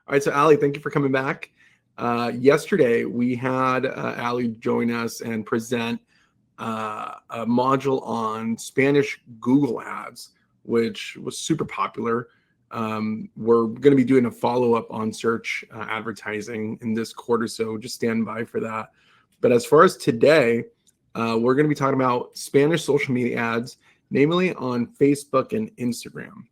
All right, so Ali, thank you for coming back. Yesterday, we had Ali join us and present a module on Spanish Google Ads, which was super popular. We're going to be doing a follow-up on search advertising in this quarter, so just stand by for that. But as far as today, we're going to be talking about Spanish social media ads, namely on Facebook and Instagram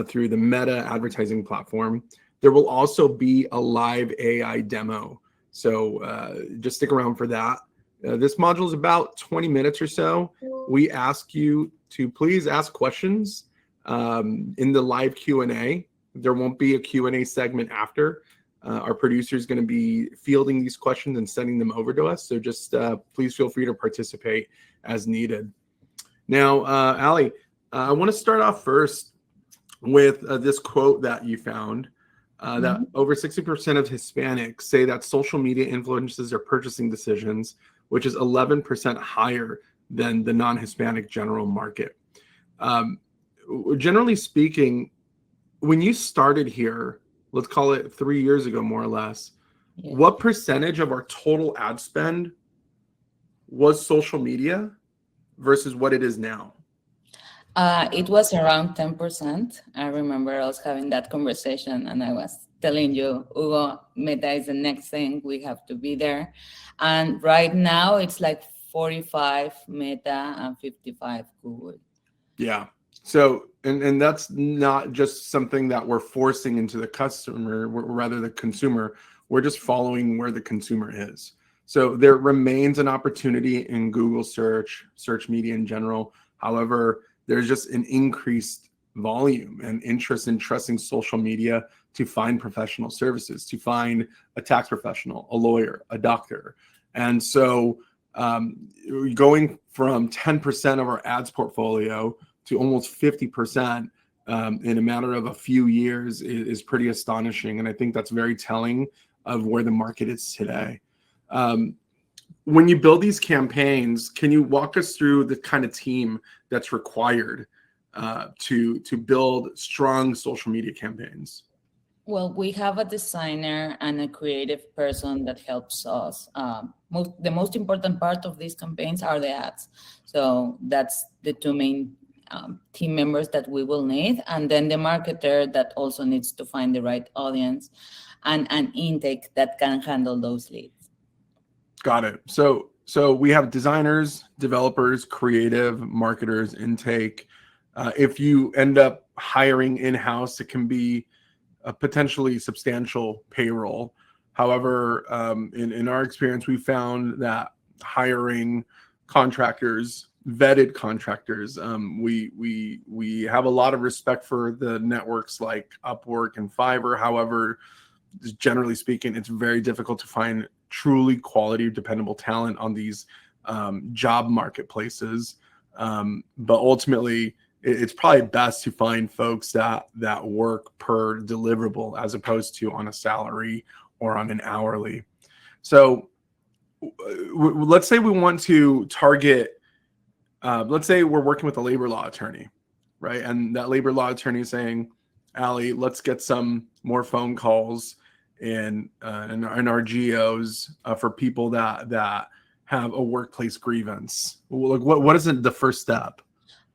through the Meta advertising platform. There will also be a live AI demo, so just stick around for that. This module is about 20 minutes or so. We ask you to please ask questions in the live Q&A. There won't be a Q&A segment after. Our producer is going to be fielding these questions and sending them over to us, so just please feel free to participate as needed. Now, Ali, I want to start off first with this quote that you found. That over 60% of Hispanics say that social media influences their purchasing decisions, which is 11% higher than the non-Hispanic general market. Generally speaking, when you started here, let's call it 3 years ago, more or less, what percentage of our total ad spend was social media versus what it is now? It was around 10%. I remember us having that conversation and I was telling you, Hugo, Meta is the next thing. We have to be there. And right now it's like 45 Meta and 55 Google. Yeah. So, and that's not just something that we're forcing into the customer, rather the consumer. We're just following where the consumer is. So there remains an opportunity in Google search media in general. However, there's just an increased volume and interest in trusting social media to find professional services, to find a tax professional, a lawyer, a doctor. And so going from 10% of our ads portfolio to almost 50% in a matter of a few years is pretty astonishing. And I think that's very telling of where the market is today. When you build these campaigns, can you walk us through the kind of team that's required to build strong social media campaigns? Well, we have a designer and a creative person that helps us. The most important part of these campaigns are the ads. So that's the two main team members that we will need. And then the marketer that also needs to find the right audience and an intake that can handle those leads. Got it. So we have designers, developers, creative, marketers, intake. If you end up hiring in-house, it can be a potentially substantial payroll. However, in our experience, we found that hiring contractors, vetted contractors, we have a lot of respect for the networks like Upwork and Fiverr. However, generally speaking, it's very difficult to find truly quality, dependable talent on these job marketplaces. But ultimately, it's probably best to find folks that work per deliverable as opposed to on a salary or on an hourly. So let's say we want to target, let's say we're working with a labor law attorney, right? And that labor law attorney is saying, Ali, let's get some more phone calls in our geos for people that have a workplace grievance. What is the first step?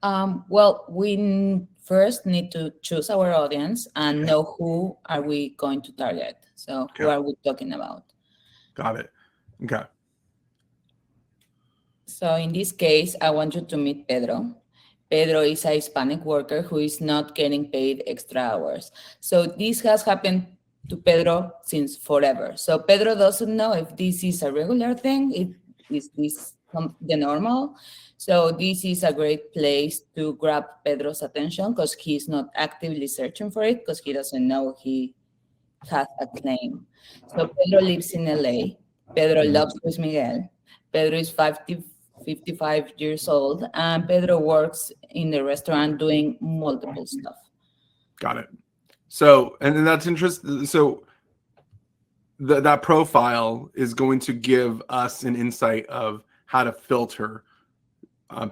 Well, we first need to choose our audience and know who are we going to target. So who are we talking about? Got it. Okay. So in this case, I want you to meet Pedro. Pedro is a Hispanic worker who is not getting paid extra hours. So this has happened to Pedro since forever. So Pedro doesn't know if this is a regular thing, is this the normal. So this is a great place to grab Pedro's attention because he's not actively searching for it because he doesn't know he has a claim. So Pedro lives in LA. Pedro loves Luis Miguel. Pedro is 55 years old, and Pedro works in the restaurant doing multiple stuff. Got it. So, and that's interesting. So that profile is going to give us an insight of how to filter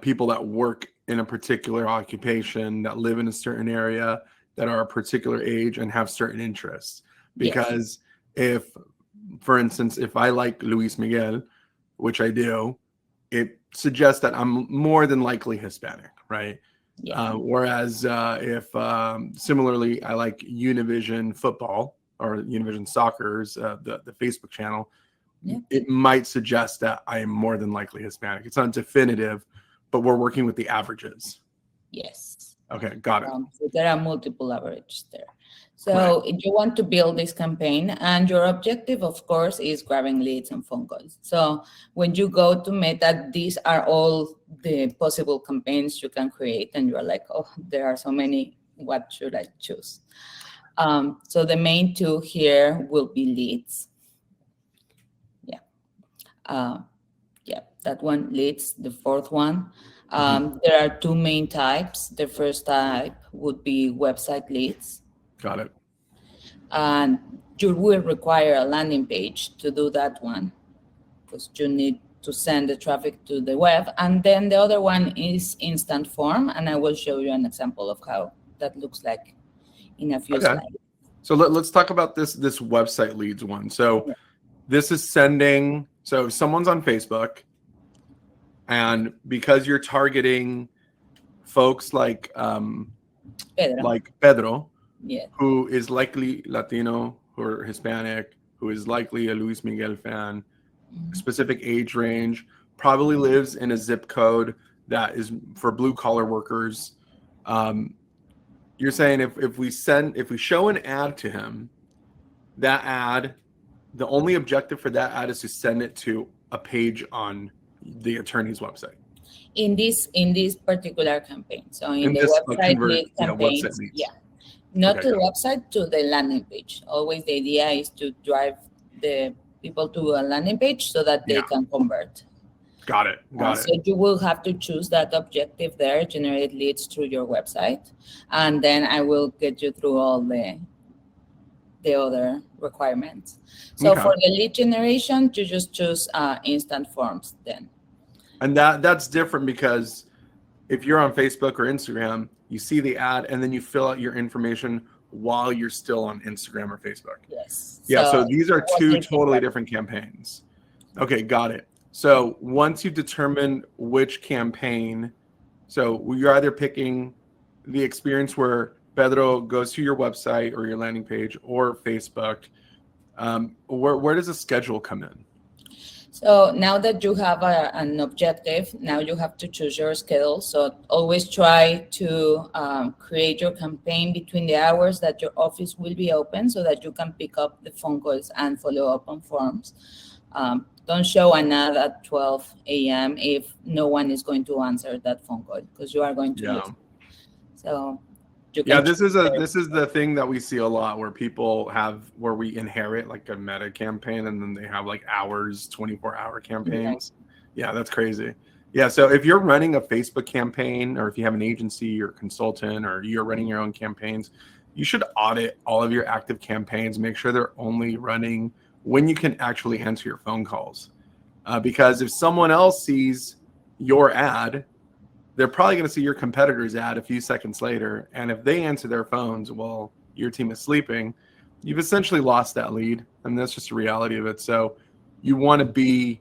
people that work in a particular occupation, that live in a certain area, that are a particular age and have certain interests. Because if, for instance, if I like Luis Miguel, which I do, it suggests that I'm more than likely Hispanic, right? Yeah. Whereas if similarly, I like Univision football or Univision Soccer's the Facebook channel, it might suggest that I am more than likely Hispanic. It's not definitive, but we're working with the averages. Yes. Okay, got it. So there are multiple averages there. So if you want to build this campaign, and your objective, of course, is grabbing leads and phone calls. So when you go to Meta, these are all the possible campaigns you can create, and you're like, oh, there are so many. What should I choose? So the main two here will be leads. Yeah, that one, leads. The fourth one. There are two main types. The first type would be website leads. Got it. And you will require a landing page to do that one, because you need to send the traffic to the web. And then the other one is instant form, and I will show you an example of how that looks like in a few slides. So let's talk about this website leads one. So this is sending, so if someone's on Facebook, and because you're targeting folks like Pedro, who is likely Latino or Hispanic, who is likely a Luis Miguel fan, specific age range, probably lives in a zip code that is for blue collar workers. You're saying if we show an ad to him, that ad, the only objective for that ad is to send it to a page on the attorney's website. In this particular campaign. So in the website lead campaigns, not to the website, to the landing page. Always the idea is to drive the people to a landing page so that they can convert. Got it. So you will have to choose that objective there, generate leads through your website, and then I will get you through all the other requirements. So for the lead generation, you just choose instant forms then. And that's different because if you're on Facebook or Instagram, you see the ad and then you fill out your information while you're still on Instagram or Facebook. Yes. Yeah, so these are two totally different campaigns. Okay, got it. So once you determine which campaign, so you're either picking the experience where Pedro goes to your website or your landing page or Facebook, where does the schedule come in? So now that you have an objective, now you have to choose your schedule. So always try to create your campaign between the hours that your office will be open so that you can pick up the phone calls and follow up on forms. Don't show an ad at 12 a.m. if no one is going to answer that phone call, because you are going to lose. So this is the thing that we see a lot where where we inherit like a meta campaign and then they have like 24-hour campaigns. Yeah, that's crazy. Yeah, so if you're running a Facebook campaign, or if you have an agency or consultant, or you're running your own campaigns, you should audit all of your active campaigns, make sure they're only running when you can actually answer your phone calls. Because if someone else sees your ad, they're probably going to see your competitor's ad a few seconds later. And if they answer their phones while your team is sleeping, you've essentially lost that lead. And that's just the reality of it. So you want to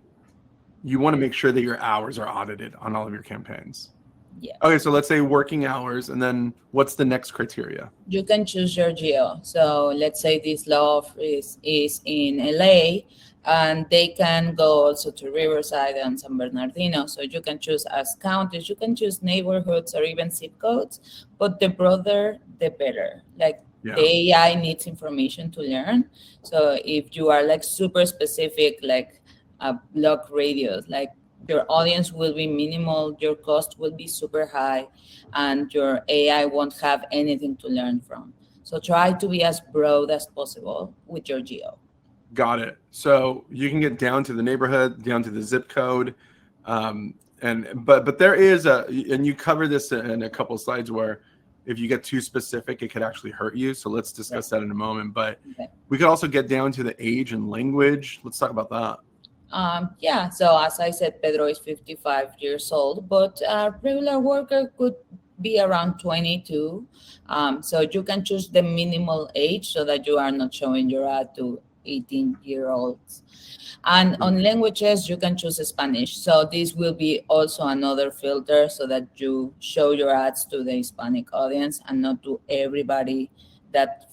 make sure that your hours are audited on all of your campaigns. Yeah. Okay, so let's say working hours, and then what's the next criteria? You can choose your geo. So let's say this law office is in LA, and they can go also to Riverside and San Bernardino. So you can choose as counties, you can choose neighborhoods or even zip codes, but the broader, the better. Like the AI needs information to learn. So if you are like super specific, like a block radius, like your audience will be minimal, your cost will be super high, and your AI won't have anything to learn from. So try to be as broad as possible with your geo. Got it. So you can get down to the neighborhood, down to the zip code, but there is and you cover this in a couple of slides where if you get too specific, it could actually hurt you. So let's discuss that in a moment. But we could also get down to the age and language. Let's talk about that. So as I said, Pedro is 55 years old, but a regular worker could be around 22. So you can choose the minimal age so that you are not showing your ad to 18-year-olds. And on languages, you can choose Spanish. So this will be also another filter so that you show your ads to the Hispanic audience and not to everybody that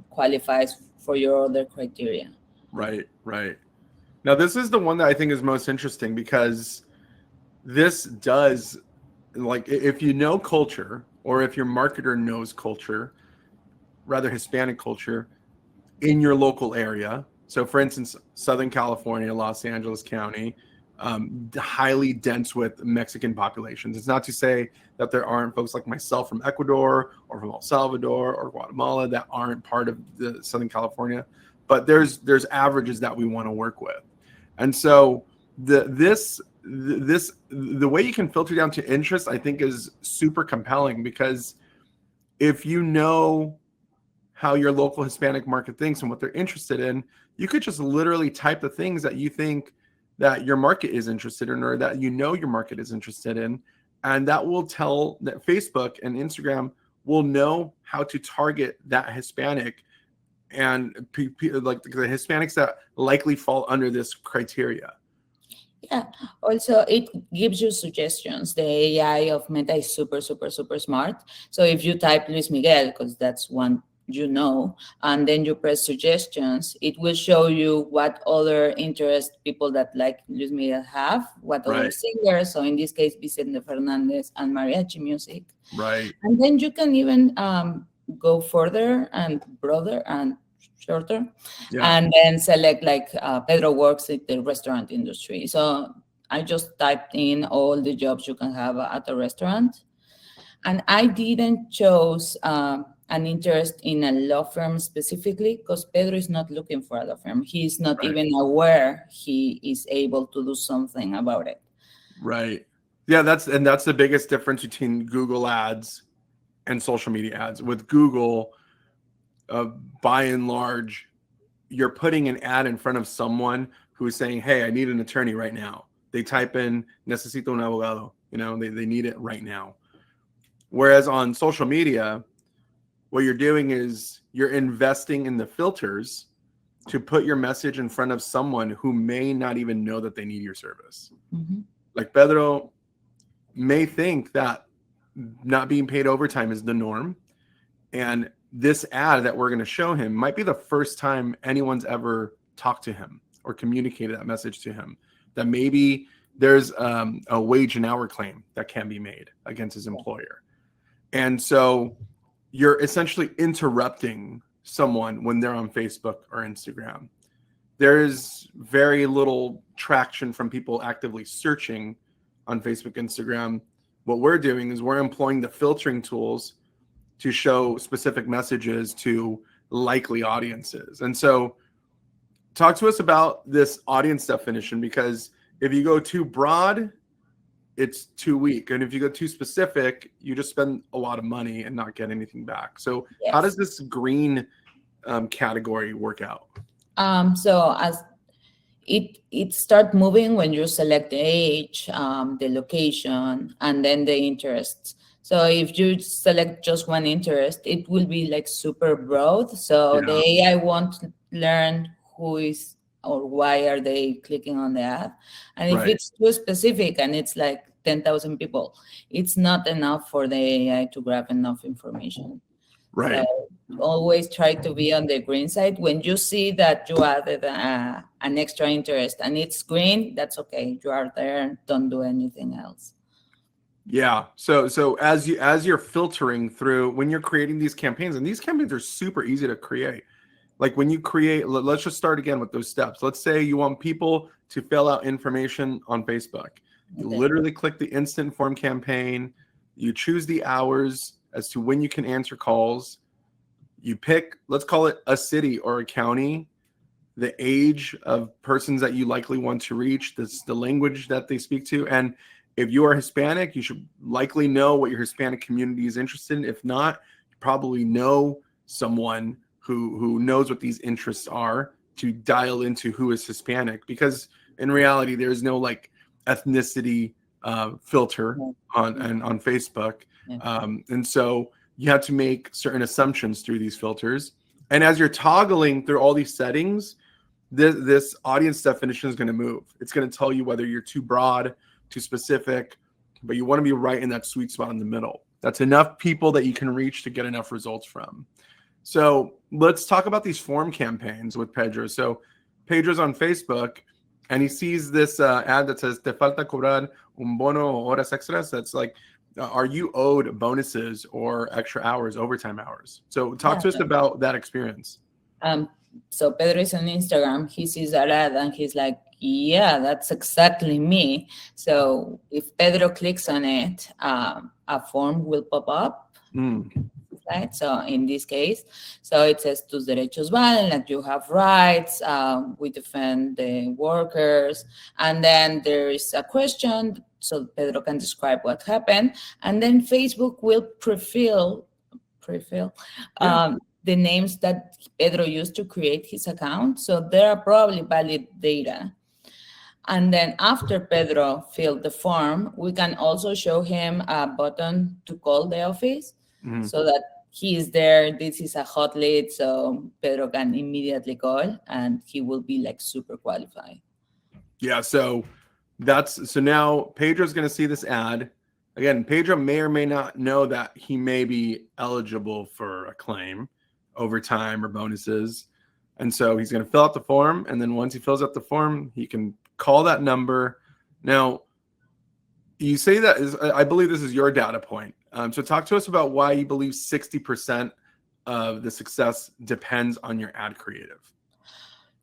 qualifies for your other criteria. Right, right. Now, this is the one that I think is most interesting because this does, like, if you know culture or if your marketer knows culture, rather Hispanic culture, in your local area. So, for instance, Southern California, Los Angeles County, highly dense with Mexican populations. It's not to say that there aren't folks like myself from Ecuador or from El Salvador or Guatemala that aren't part of the Southern California, but there's averages that we want to work with. And so the way you can filter down to interest, I think, is super compelling, because if you know how your local Hispanic market thinks and what they're interested in, you could just literally type the things that you think that your market is interested in, or that you know your market is interested in, and that will tell that Facebook and Instagram will know how to target that Hispanic and like the Hispanics that likely fall under this criteria. Yeah. Also, it gives you suggestions. The AI of Meta is super, super, super smart. So if you type Luis Miguel, because that's one and then you press suggestions, it will show you what other interest people that like Luis Miguel have, what other singers. So in this case, Vicente Fernandez and mariachi music. Right. And then you can even go further and broader and shorter, and then select like Pedro works in the restaurant industry. So I just typed in all the jobs you can have at a restaurant, and I didn't choose an interest in a law firm specifically, because Pedro is not looking for a law firm. He's not even aware he is able to do something about it. Right. Yeah, that's the biggest difference between Google ads and social media ads. With Google, by and large, you're putting an ad in front of someone who is saying, hey, I need an attorney right now. They type in, necesito un abogado. They need it right now. Whereas on social media, what you're doing is you're investing in the filters to put your message in front of someone who may not even know that they need your service. Mm-hmm. Like Pedro may think that not being paid overtime is the norm. And this ad that we're going to show him might be the first time anyone's ever talked to him or communicated that message to him, that maybe there's a wage and hour claim that can be made against his employer. And so you're essentially interrupting someone when they're on Facebook or Instagram. There's very little traction from people actively searching on Facebook, Instagram. What we're doing is we're employing the filtering tools to show specific messages to likely audiences. And so talk to us about this audience definition, because if you go too broad, it's too weak. And if you go too specific, you just spend a lot of money and not get anything back. So how does this green category work out? So as it start moving when you select the age, the location, and then the interests. So if you select just one interest, it will be like super broad. So the AI won't learn who is or why are they clicking on the ad. And if it's too specific and it's like 10,000 people, it's not enough for the AI to grab enough information. Right. So always try to be on the green side. When you see that you added an extra interest and it's green, that's okay. You are there. Don't do anything else. Yeah. So as you're filtering through, when you're creating these campaigns, and these campaigns are super easy to create. Like when you create, let's just start again with those steps. Let's say you want people to fill out information on Facebook. You literally click the instant form campaign. You choose the hours as to when you can answer calls. You pick, let's call it a city or a county, the age of persons that you likely want to reach, the language that they speak to. And if you are Hispanic, you should likely know what your Hispanic community is interested in. If not, you probably know someone who knows what these interests are to dial into who is Hispanic, because in reality, there's no like ethnicity filter on Facebook. Yeah. And so you have to make certain assumptions through these filters. And as you're toggling through all these settings, this audience definition is going to move. It's going to tell you whether you're too broad, too specific, but you want to be right in that sweet spot in the middle. That's enough people that you can reach to get enough results from. So let's talk about these form campaigns with Pedro. So Pedro's on Facebook and he sees this ad that says, "Te falta cobrar un bono o horas extras." That's like, are you owed bonuses or extra hours, overtime hours? So talk to us about that experience. So Pedro is on Instagram. He sees that ad and he's like, yeah, that's exactly me. So if Pedro clicks on it, a form will pop up. Right? So in this case, so it says tus derechos valen, that you have rights, we defend the workers, and then there is a question, so Pedro can describe what happened, and then Facebook will pre-fill the names that Pedro used to create his account, so there are probably valid data. And then after Pedro filled the form, we can also show him a button to call the office so that he is there. This is a hot lead, so Pedro can immediately call and he will be like super qualified. Yeah, so now Pedro's going to see this ad. Again, Pedro may or may not know that he may be eligible for a claim, overtime or bonuses. And so he's going to fill out the form. And then once he fills out the form, he can call that number. Now, you say that is, I believe this is your data point. So talk to us about why you believe 60% of the success depends on your ad creative.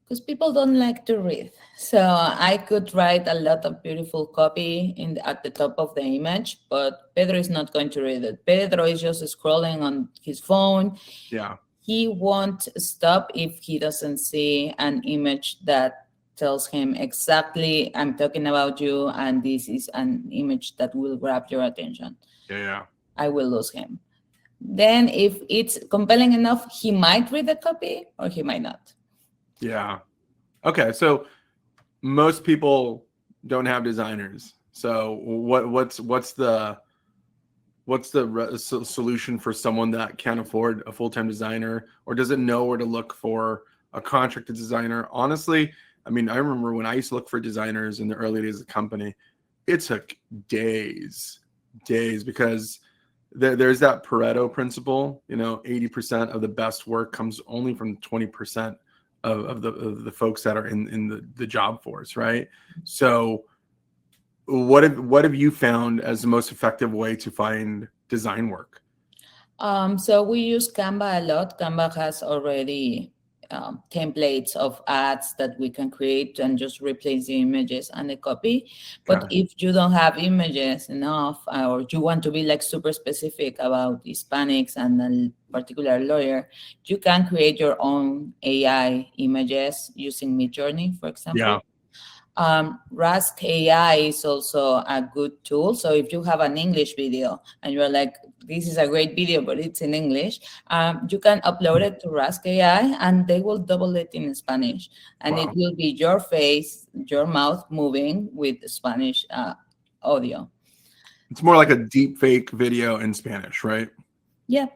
Because people don't like to read. So I could write a lot of beautiful copy at the top of the image, but Pedro is not going to read it. Pedro is just scrolling on his phone. Yeah. He won't stop if he doesn't see an image that tells him exactly, I'm talking about you, and this is an image that will grab your attention. Yeah. I will lose him. Then if it's compelling enough, he might read the copy or he might not. Yeah. Okay. So most people don't have designers. So what's the solution for someone that can't afford a full-time designer or doesn't know where to look for a contracted designer? Honestly, I mean, I remember when I used to look for designers in the early days of the company, it took days because there's that Pareto principle, 80% of the best work comes only from 20% of the folks that are in the job force, right? So what have you found as the most effective way to find design work? So we use Canva a lot. Canva has already templates of ads that we can create and just replace the images and the copy. But if you don't have images enough, or you want to be like super specific about Hispanics and a particular lawyer, you can create your own AI images using Midjourney, for example. Rask AI is also a good tool. So if you have an English video and you're like, this is a great video, but it's in English, you can upload it to Rask AI and they will double it in Spanish. And it will be your face, your mouth moving with Spanish audio. It's more like a deep fake video in Spanish, right? Yeah.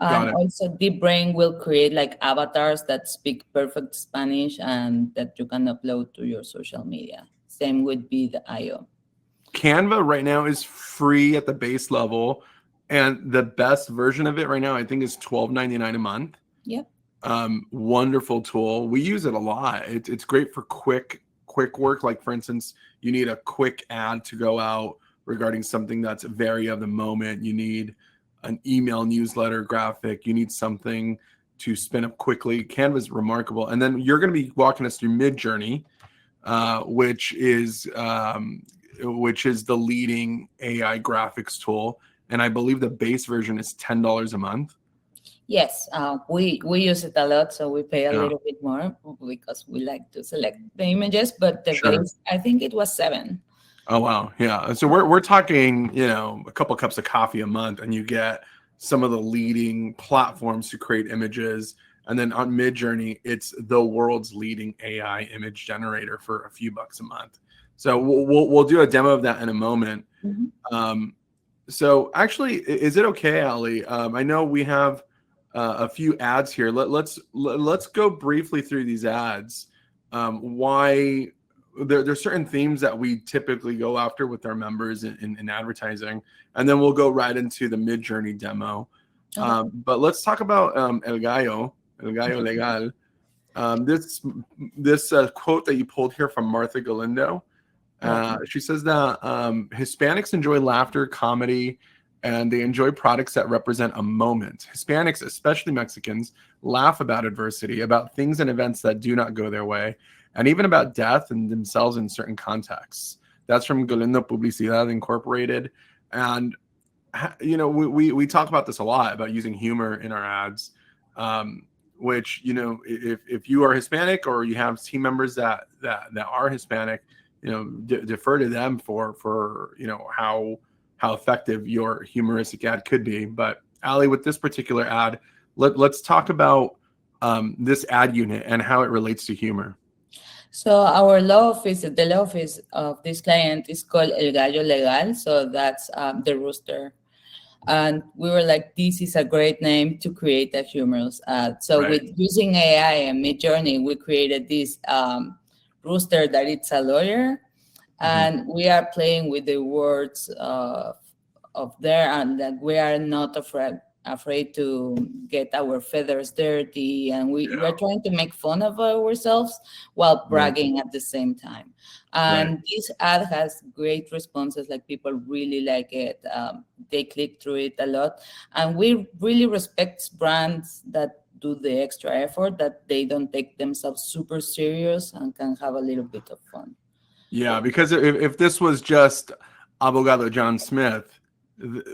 And also Deep Brain will create like avatars that speak perfect Spanish and that you can upload to your social media. Same with Vid.io. Canva right now is free at the base level. And the best version of it right now, I think, is $12.99 a month. Yep. Wonderful tool. We use it a lot. It's great for quick work. Like, for instance, you need a quick ad to go out regarding something that's very of the moment. You need an email newsletter graphic. You need something to spin up quickly. Canva is remarkable. And then you're going to be walking us through Midjourney, which is the leading AI graphics tool. And I believe the base version is $10 a month. Yes, we use it a lot, so we pay a little bit more because we like to select the images. But the base, I think it was $7. Oh wow, yeah. So we're talking, a couple cups of coffee a month, and you get some of the leading platforms to create images. And then on Midjourney, it's the world's leading AI image generator for a few bucks a month. So we'll do a demo of that in a moment. So actually, is it okay, Ali? I know we have a few ads here. Let's go briefly through these ads. Why there's certain themes that we typically go after with our members in advertising, and then we'll go right into the Mid-Journey demo. Okay. But let's talk about El Gallo Legal. This quote that you pulled here from Martha Galindo. Yeah. She says that Hispanics enjoy laughter, comedy, and they enjoy products that represent a moment. Hispanics, especially Mexicans, laugh about adversity, about things and events that do not go their way, and even about death and themselves in certain contexts. That's from Galindo Publicidad Incorporated. And, you know, we talk about this a lot, about using humor in our ads, which, you know, if you are Hispanic or you have team members that are Hispanic, you know, defer to them for you know how effective your humoristic ad could be. But Ali, with this particular ad, let's talk about this ad unit and how it relates to humor. So our law office, the law office of this client is called El Gallo Legal. So that's the rooster. And we were like, this is a great name to create a humorous ad. So Right. with using AI and Midjourney, we created this rooster that it's a lawyer. And we are playing with the words of there, and that we are not afraid to get our feathers dirty, and we're trying to make fun of ourselves while bragging at the same time. And this ad has great responses, like people really like it. They click through it a lot, and we really respect brands that do the extra effort, that they don't take themselves super serious and can have a little bit of fun. Yeah, because if this was just Abogado John Smith,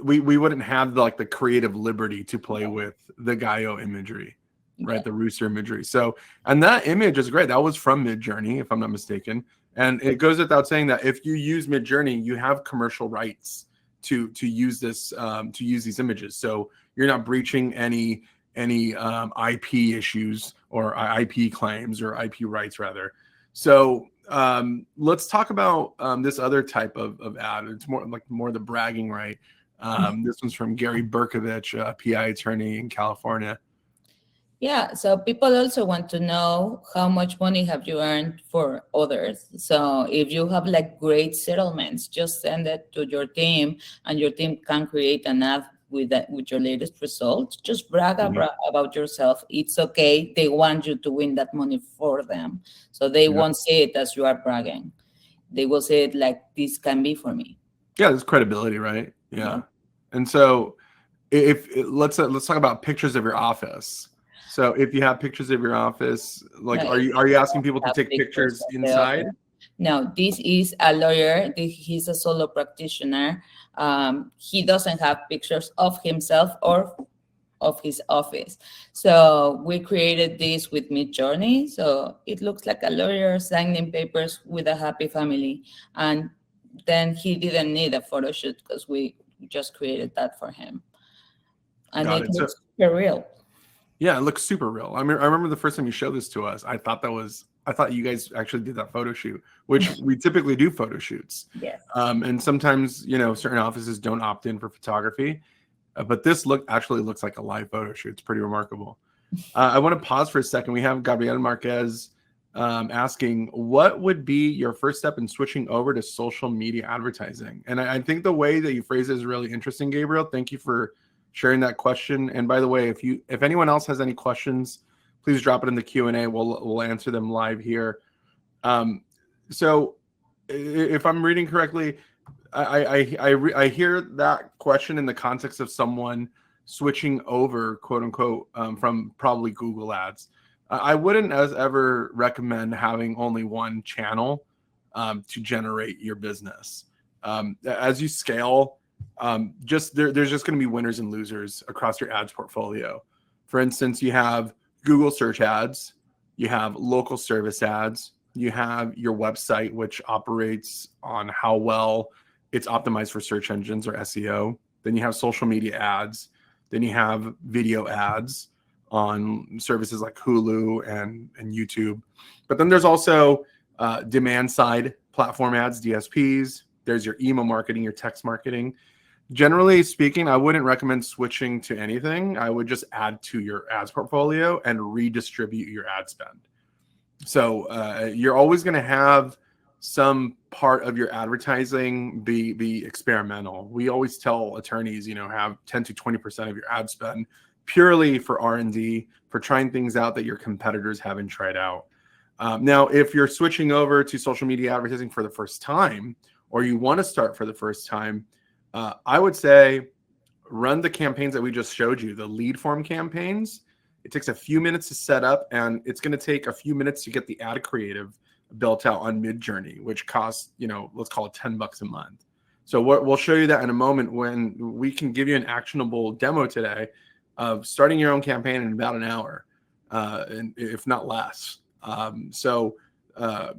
we wouldn't have like the creative liberty to play with the Gallo imagery, right? The rooster imagery. So, and that image is great. That was from Mid-Journey, if I'm not mistaken. And it goes without saying that if you use Mid-Journey, you have commercial rights to use this to use these images. So you're not breaching any IP issues or IP claims or IP rights rather. So let's talk about this other type of ad. It's more the bragging, right? This one's from Gary Berkovich, a PI attorney in California. Yeah, so people also want to know how much money have you earned for others. So if you have like great settlements, just send it to your team, and your team can create an ad with your latest results. Just brag about yourself. It's okay. They want you to win that money for them, so they won't say it as you are bragging. They will say it like, this can be for me. Yeah, there's credibility, right? Yeah. And so if let's talk about pictures of your office. So if you have pictures of your office, like are you asking people to take pictures inside? No, this is a lawyer. He's a solo practitioner. He doesn't have pictures of himself or of his office. So we created this with Midjourney. So it looks like a lawyer signing papers with a happy family. And then he didn't need a photo shoot because we just created that for him. And it looks super real. Yeah, it looks super real. I remember the first time you showed this to us, I thought you guys actually did that photo shoot, which we typically do photo shoots. Yes. And sometimes, you know, certain offices don't opt in for photography, but this actually looks like a live photo shoot. It's pretty remarkable. I want to pause for a second. We have Gabriel Marquez asking, what would be your first step in switching over to social media advertising? And I think the way that you phrase it is really interesting, Gabriel. Thank you for sharing that question. And by the way, if anyone else has any questions, please drop it in the Q&A. We'll answer them live here. So if I'm reading correctly, I hear that question in the context of someone switching over, quote unquote, from probably Google Ads. I wouldn't ever recommend having only one channel to generate your business. As you scale, there's just going to be winners and losers across your ads portfolio. For instance, you have Google search ads, you have local service ads, you have your website, which operates on how well it's optimized for search engines or SEO. Then you have social media ads. Then you have video ads on services like Hulu and YouTube. But then there's also demand side platform ads, DSPs. There's your email marketing, your text marketing. Generally speaking, I wouldn't recommend switching to anything. I would just add to your ads portfolio and redistribute your ad spend. So you're always going to have some part of your advertising be experimental. We always tell attorneys, have 10 to 20% of your ad spend purely for R&D, for trying things out that your competitors haven't tried out. Now, if you're switching over to social media advertising for the first time, or you want to start for the first time, I would say run the campaigns that we just showed you, the lead form campaigns. It takes a few minutes to set up, and it's going to take a few minutes to get the ad creative built out on Midjourney, which costs, let's call it $10 a month. So we'll show you that in a moment, when we can give you an actionable demo today of starting your own campaign in about an hour, and if not less.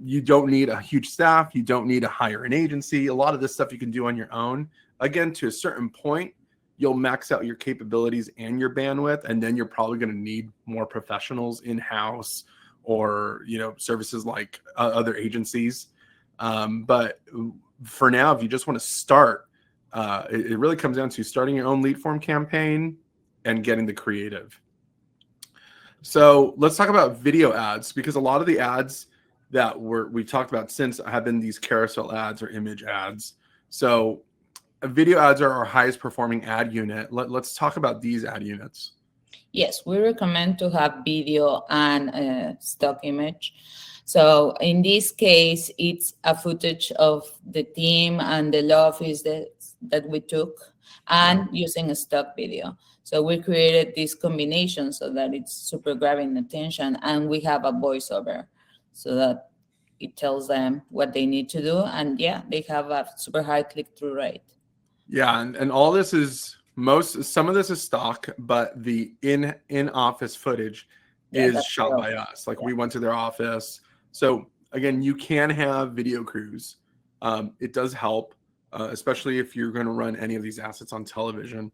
You don't need a huge staff. You don't need to hire an agency. A lot of this stuff you can do on your own. Again, to a certain point, you'll max out your capabilities and your bandwidth, and then you're probably going to need more professionals in-house, or services like other agencies. But for now, if you just want to start, it really comes down to starting your own lead form campaign and getting the creative. So let's talk about video ads, because a lot of the ads that we've talked about since have been these carousel ads or image ads. So video ads are our highest performing ad unit. Let's talk about these ad units. Yes, we recommend to have video and stock image. So in this case, it's a footage of the team and the law office that we took, and using a stock video. So we created this combination so that it's super grabbing attention, and we have a voiceover so that it tells them what they need to do. And yeah, they have a super high click-through rate. Yeah, and all this is some of this is stock, but the in-office footage is shot by us. Like we went to their office. So again, you can have video crews. It does help, especially if you're going to run any of these assets on television.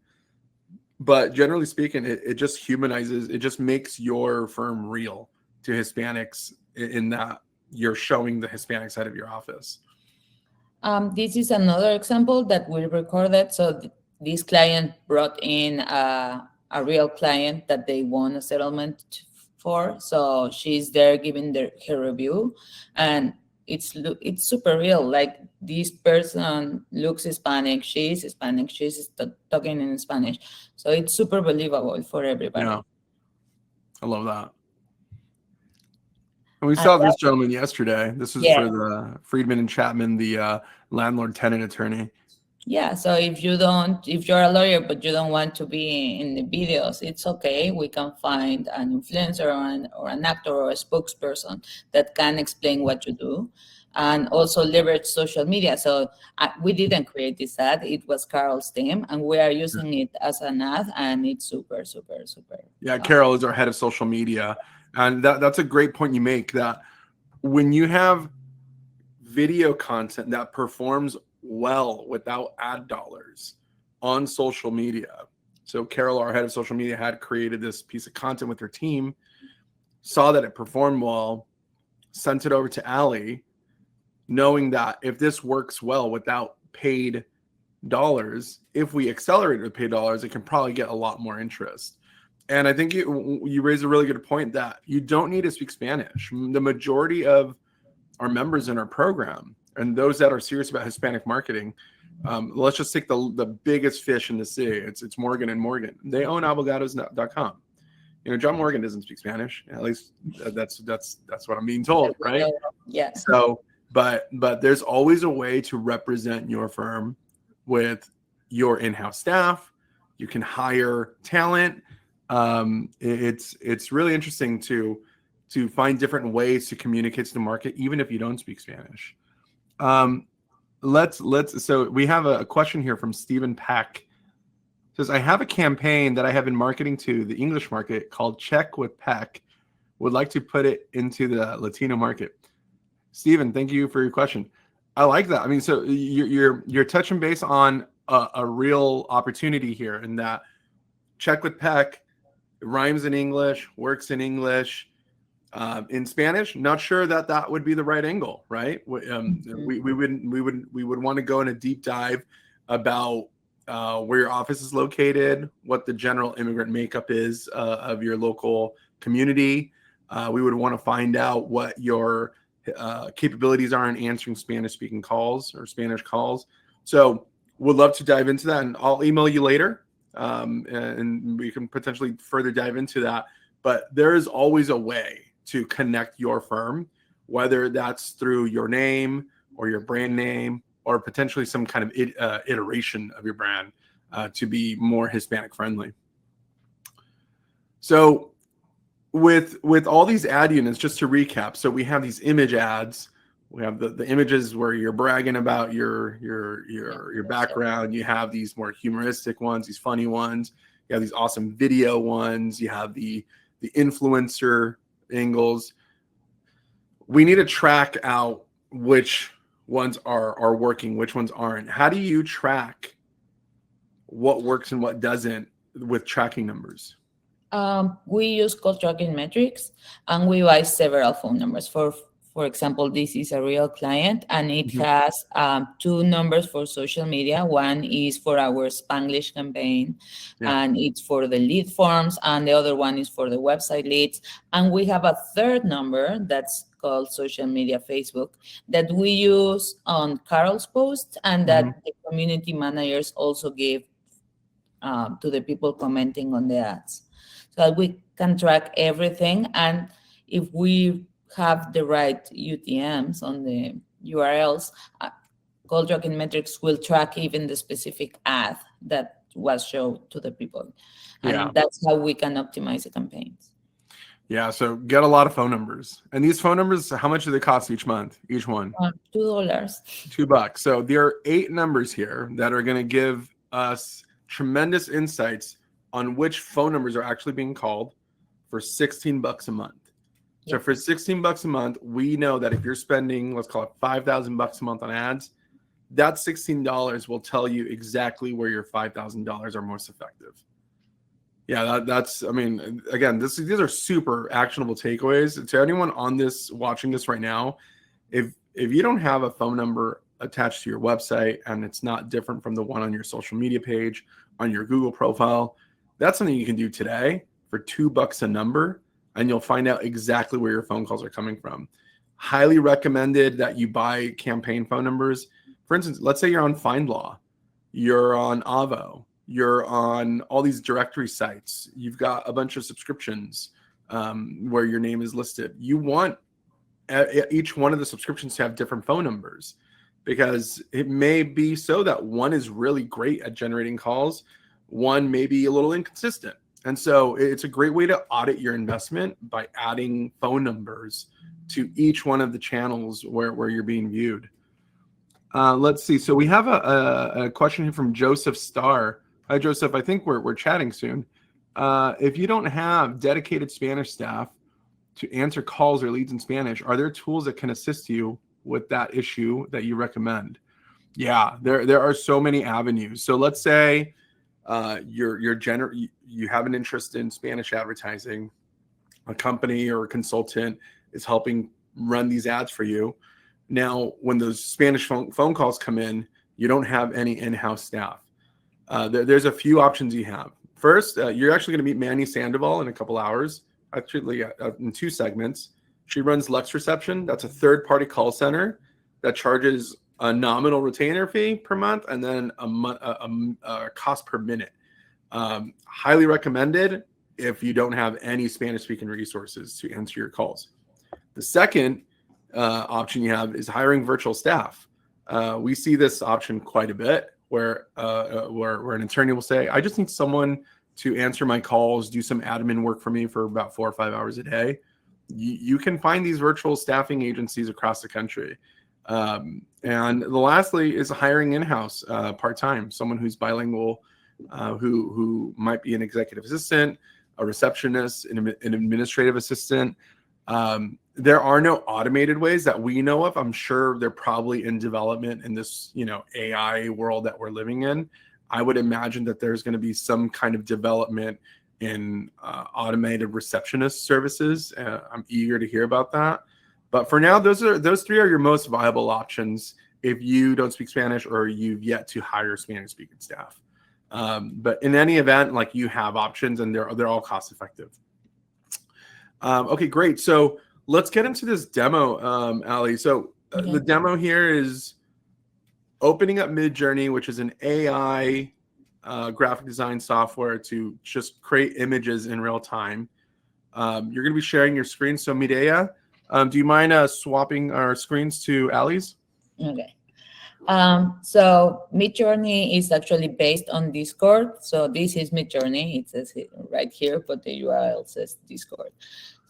But generally speaking, it just humanizes, it just makes your firm real to Hispanics, in that you're showing the Hispanic side of your office. This is another example that we recorded. So this client brought in a real client that they won a settlement for. So she's there giving her review, and it's super real. Like, this person looks Hispanic, she's Hispanic, she's talking in Spanish. So it's super believable for everybody. Yeah, I love that. And we saw this gentleman yesterday. This is for the Friedman and Chapman, the landlord-tenant attorney. Yeah, so if you're a lawyer but you don't want to be in the videos, it's okay. We can find an influencer or an actor or a spokesperson that can explain what you do, and also leverage social media. So we didn't create this ad. It was Carol's team, and we are using it as an ad, and it's super, super, super. Yeah, Carol is our head of social media. And that's a great point you make, that when you have video content that performs well without ad dollars on social media. So Carol, our head of social media, had created this piece of content with her team, saw that it performed well, sent it over to Allie, knowing that if this works well without paid dollars, if we accelerate it with paid dollars, it can probably get a lot more interest. And I think you raise a really good point, that you don't need to speak Spanish. The majority of our members in our program, and those that are serious about Hispanic marketing, let's just take the biggest fish in the sea. It's Morgan and Morgan. They own Abogados.com. John Morgan doesn't speak Spanish. At least that's what I'm being told, right? Yeah. So, but there's always a way to represent your firm with your in-house staff. You can hire talent. It's really interesting to find different ways to communicate to the market, even if you don't speak Spanish. So we have a question here from Stephen Peck. It says, I have a campaign that I have been marketing to the English market called Check with Peck. Would like to put it into the Latino market. Stephen, thank you for your question. I like that. I mean, so you're touching base on a real opportunity here, in that Check with Peck rhymes in English, works in English. In Spanish, not sure that would be the right angle, right? We would want to go in a deep dive about where your office is located, what the general immigrant makeup is of your local community. We would want to find out what your capabilities are in answering Spanish-speaking calls or Spanish calls. So would love to dive into that, and I'll email you later, and we can potentially further dive into that. But there is always a way to connect your firm, whether that's through your name or your brand name, or potentially some kind of iteration of your brand to be more Hispanic friendly. So with all these ad units, just to recap, so we have these image ads. We have the images where you're bragging about your background. You have these more humoristic ones, these funny ones. You have these awesome video ones. You have the influencer angles. We need to track out which ones are working, which ones aren't. How do you track what works and what doesn't with tracking numbers? We use call tracking metrics, and we buy several phone numbers. For example, this is a real client, and it has 2 numbers for social media. One is for our Spanglish campaign, and it's for the lead forms, and the other one is for the website leads. And we have a third number that's called social media Facebook that we use on Carol's post, and that the community managers also give to the people commenting on the ads. So that we can track everything, and if we have the right UTMs on the URLs, call tracking metrics will track even the specific ad that was shown to the people. And that's how we can optimize the campaigns. Yeah, so get a lot of phone numbers. And these phone numbers, how much do they cost each month, each one? $2. $2. So there are 8 numbers here that are going to give us tremendous insights on which phone numbers are actually being called for $16 a month. So for $16 a month, we know that if you're spending, let's call it $5,000 a month on ads, that $16 will tell you exactly where your $5,000 are most effective. Yeah, that's, I mean, again, these are super actionable takeaways. To anyone on this, watching this right now, if you don't have a phone number attached to your website and it's not different from the one on your social media page, on your Google profile, that's something you can do today for $2 a number, and you'll find out exactly where your phone calls are coming from. Highly recommended that you buy campaign phone numbers. For instance, let's say you're on FindLaw, you're on Avo, you're on all these directory sites, you've got a bunch of subscriptions where your name is listed. You want each one of the subscriptions to have different phone numbers, because it may be so that one is really great at generating calls, one may be a little inconsistent. And so it's a great way to audit your investment by adding phone numbers to each one of the channels where you're being viewed. Let's see. So we have a question here from Joseph Starr. Hi, Joseph. I think we're chatting soon. If you don't have dedicated Spanish staff to answer calls or leads in Spanish, are there tools that can assist you with that issue that you recommend? Yeah, there are so many avenues. So let's say you have an interest in Spanish advertising, a company or a consultant is helping run these ads for you. Now, when those Spanish phone calls come in, you don't have any in-house staff. There's a few options you have. First, you're actually going to meet Manny Sandoval in a couple hours, actually in 2 segments. She runs Lux Reception. That's a third-party call center that charges a nominal retainer fee per month and then a cost per minute. Highly recommended if you don't have any Spanish-speaking resources to answer your calls. The second option you have is hiring virtual staff. We see this option quite a bit, where an attorney will say, I just need someone to answer my calls, do some admin work for me for about 4 or 5 hours a day. You can find these virtual staffing agencies across the country. And lastly is hiring in-house part-time, someone who's bilingual, who might be an executive assistant, a receptionist, an administrative assistant. There are no automated ways that we know of. I'm sure they're probably in development in this, AI world that we're living in. I would imagine that there's going to be some kind of development in automated receptionist services. I'm eager to hear about that. But for now, those 3 are your most viable options if you don't speak Spanish or you've yet to hire Spanish-speaking staff. But in any event, like you have options and they're all cost effective. Okay, great. So let's get into this demo, Ali. So the demo here is opening up Midjourney, which is an AI graphic design software to just create images in real time. You're going to be sharing your screen. So Mireya, do you mind swapping our screens to Ali's? Okay. So Midjourney is actually based on Discord. So this is Midjourney. It says it right here, but the URL says Discord.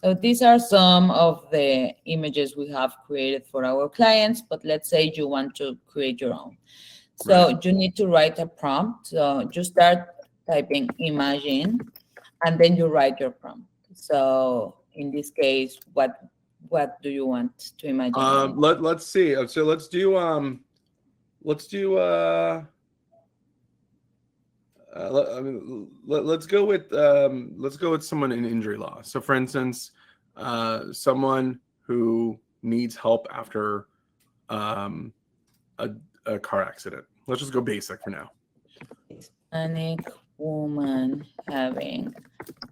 So these are some of the images we have created for our clients, but let's say you want to create your own. So you need to write a prompt. So you start typing imagine, and then you write your prompt. So in this case, what do you want to imagine? Let's see. So let's do let's go with someone in injury law. So for instance, someone who needs help after a car accident. Let's just go basic for now. Hispanic woman having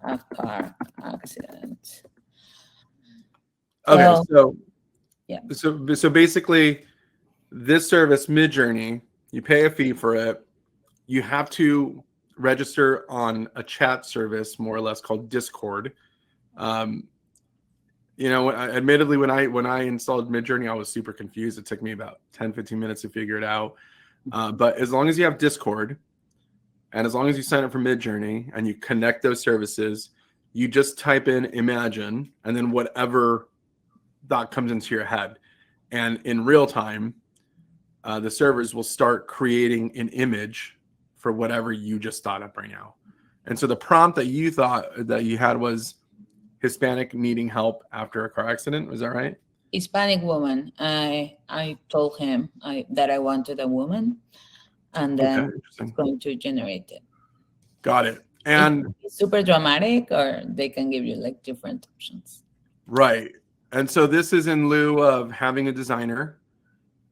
a car accident. Okay, so so basically, this service, Midjourney, you pay a fee for it. You have to register on a chat service, more or less, called Discord. Admittedly, when I installed Midjourney, I was super confused. It took me about 10-15 minutes to figure it out. But as long as you have Discord, and as long as you sign up for Midjourney and you connect those services, you just type in imagine, and then whatever that comes into your head. And in real time, the servers will start creating an image for whatever you just thought up right now. And so the prompt that you thought that you had was Hispanic needing help after a car accident. Was that right? Hispanic woman. I told him that I wanted a woman, and then it's going to generate it. Got it. And it's super dramatic, or they can give you like different options. Right. And so this is in lieu of having a designer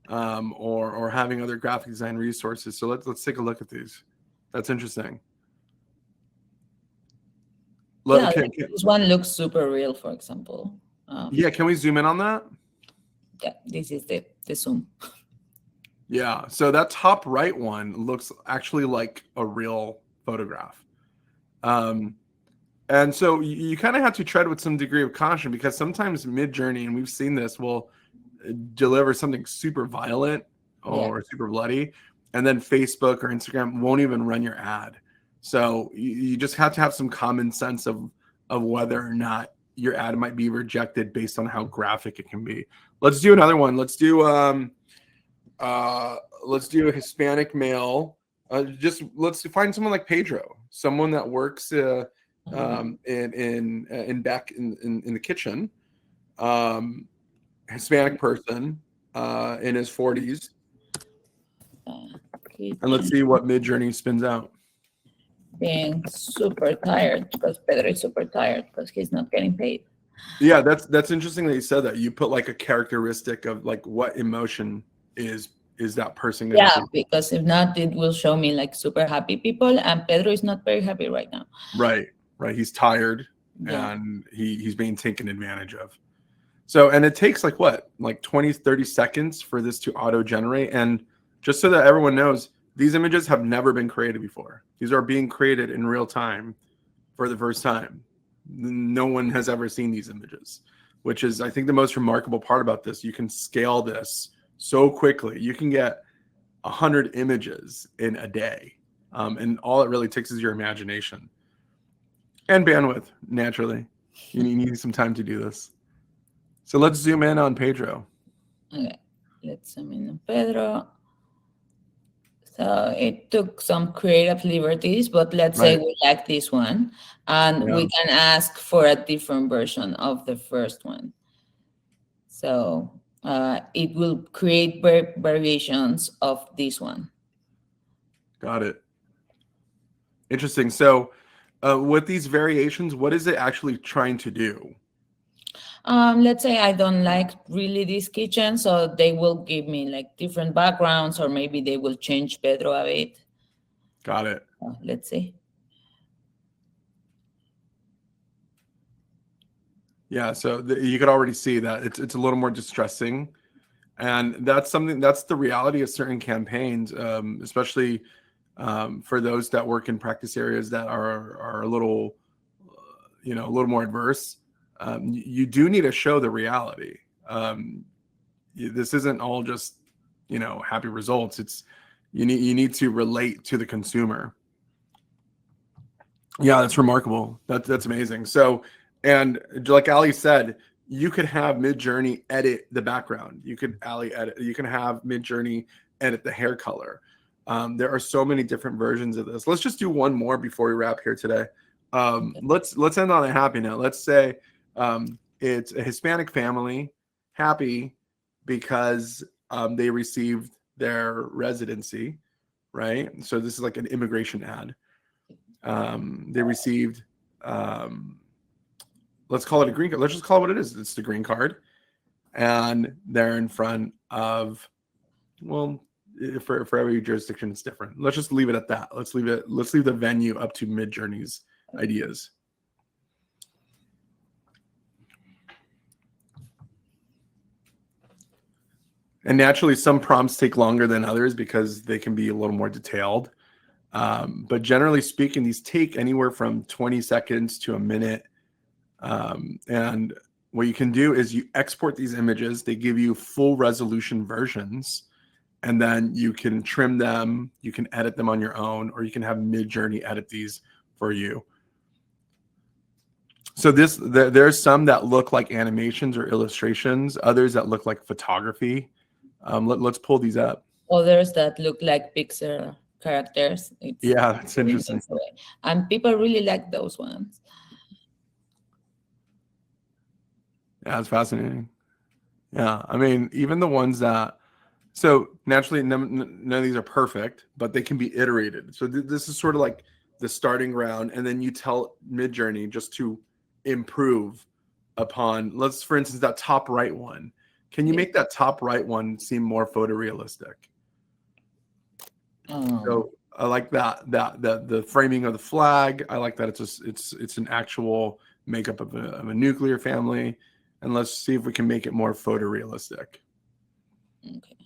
or having other graphic design resources. So let's take a look at these. That's interesting. This one looks super real, for example. Can we zoom in on that? Yeah, this is the zoom. Yeah, so that top right one looks actually like a real photograph. And so you kind of have to tread with some degree of caution, because sometimes Midjourney, and we've seen this, will deliver something super violent or super bloody, and then Facebook or Instagram won't even run your ad. So you just have to have some common sense of whether or not your ad might be rejected based on how graphic it can be. Let's do another one. Let's do a Hispanic male. Let's find someone like Pedro, someone that works in back in the kitchen. Hispanic person in his 40s. And let's see what Midjourney spins out. Being super tired, because Pedro is super tired because he's not getting paid. Yeah, that's interesting that you said that. You put like a characteristic of like what emotion is that person gonna do? Because if not, it will show me like super happy people, and Pedro is not very happy right now. Right. He's tired and he's being taken advantage of. So, and it takes like 20-30 seconds for this to auto generate. And just so that everyone knows, these images have never been created before. These are being created in real time for the first time. No one has ever seen these images, which is, I think, the most remarkable part about this. You can scale this so quickly. You can get 100 images in a day. And all it really takes is your imagination and bandwidth, naturally. You need some time to do this. So let's zoom in on Pedro. Okay, let's zoom in on Pedro. So it took some creative liberties, but let's say we like this one, and we can ask for a different version of the first one. So it will create variations of this one. Got it. Interesting. So with these variations, what is it actually trying to do? Let's say I don't like really this kitchen, so they will give me like different backgrounds, or maybe they will change Pedro a bit. Got it. Let's see. Yeah, so you could already see that it's a little more distressing, and that's the reality of certain campaigns, especially for those that work in practice areas that are a little, a little more adverse. You do need to show the reality. This isn't all just happy results. It's you need to relate to the consumer. Yeah, that's remarkable. That's amazing. So, and like Ali said, you could have Midjourney edit the background. You can have Midjourney edit the hair color. There are so many different versions of this. Let's just do one more before we wrap here today. Let's end on a happy note. Let's say it's a Hispanic family, happy because they received their residency, right? So this is like an immigration ad. They received, let's call it a green card. Let's just call it what it is. It's the green card. And they're in front of, well, for every jurisdiction, it's different. Let's just leave it at that. Let's leave the venue up to Midjourney's ideas. And naturally, some prompts take longer than others because they can be a little more detailed. But generally speaking, these take anywhere from 20 seconds to a minute. And what you can do is you export these images. They give you full resolution versions, and then you can trim them. You can edit them on your own, or you can have Midjourney edit these for you. So there's some that look like animations or illustrations, others that look like photography. Let's pull these up. Others that look like Pixar characters. Yeah, that's interesting. And people really like those ones. Yeah, it's fascinating. Yeah, I mean, even the ones that, so naturally none of these are perfect, but they can be iterated. So this is sort of like the starting ground, and then you tell Midjourney just to improve upon, for instance, that top right one. Can you make that top right one seem more photorealistic? So I like that the framing of the flag. I like that it's an actual makeup of a nuclear family, and let's see if we can make it more photorealistic. Okay.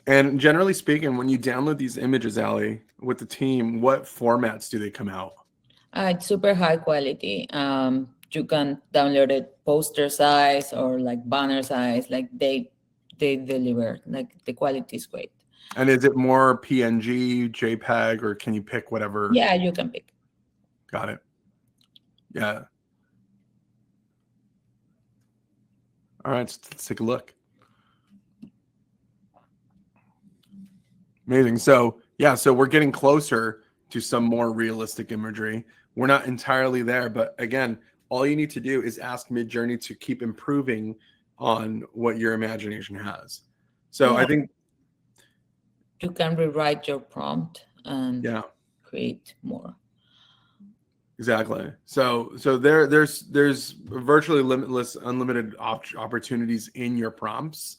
And generally speaking, when you download these images, Ali, with the team, what formats do they come out? It's super high quality. You can download it poster size or like banner size. Like they deliver. Like the quality is great. And is it more PNG, JPEG, or can you pick whatever? Yeah, you can pick. Got it. Yeah. All right, let's take a look. Amazing. So yeah, so we're getting closer to some more realistic imagery. We're not entirely there, but again, all you need to do is ask Midjourney to keep improving on what your imagination has. So yeah. I think you can rewrite your prompt and create more. Exactly. So there's virtually limitless, unlimited opportunities in your prompts.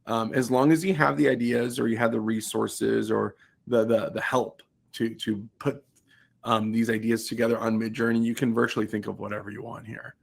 As long as you have the ideas, or you have the resources, or the help to put these ideas together on Midjourney, you can virtually think of whatever you want here.